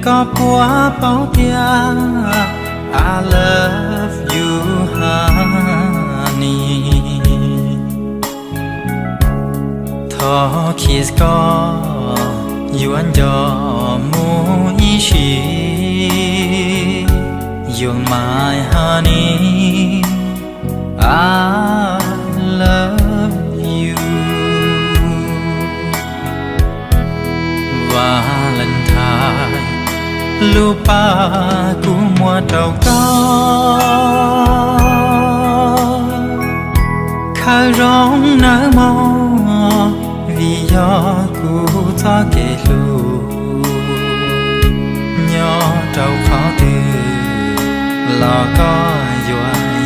có quá bao tia I love you honey thọ kiss có you anh cho mu ý chí you're my honey I love you Valentine lupa ku mua trầu có khai rong nở màu vì do ku cho kể lu nhỏ trầu khó từ lo có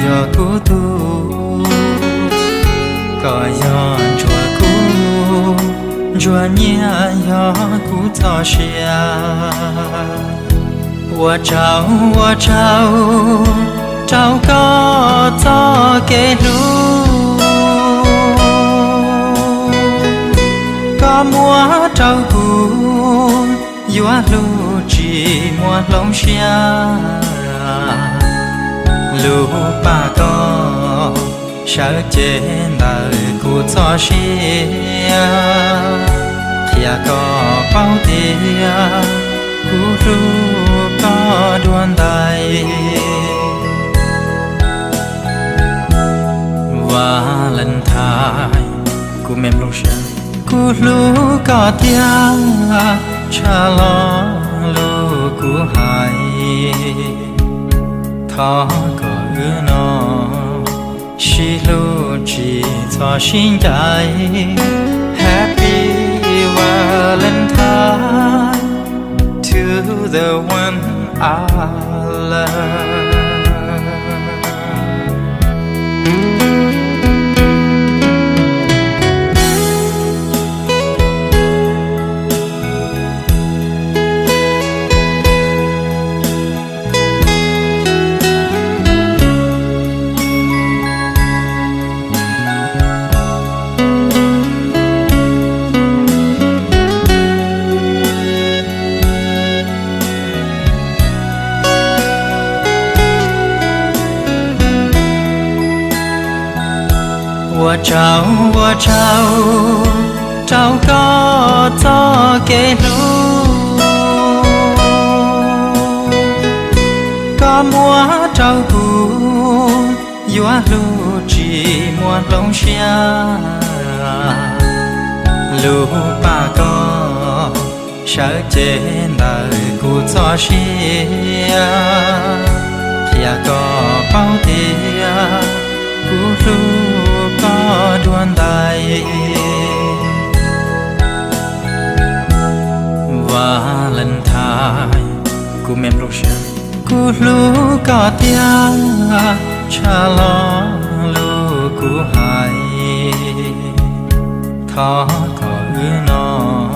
yo ku tu có yo chua ku chua nhia yo ku cho xia我找个做给路，có mua trâu cũ, yêu lu chỉ mua lông xia, lu ba có sợ trên đời của cho xia, kia có bao tiền của lu có đoan đầy Valentine của mềm lúc sáng của lu có tiếng cha lo lu của hai thọ có ư nó chỉ lu chỉ cho xin trái Happy Valentine to the one I love. Wo trao có cho kể lu có mua trao cũ yêu lu chỉ mua lông xia lu ba có sợ trên đời của cho xia kia có bao tiền của lu có đoan đầy Valentine của mềm lúc sáng của lu có tiếng cha lo lu của hai thọ có ư nó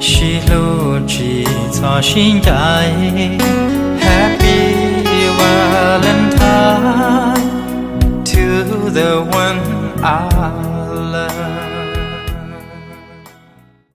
chỉ lu chỉ cho xin trái Happy Valentine to the one I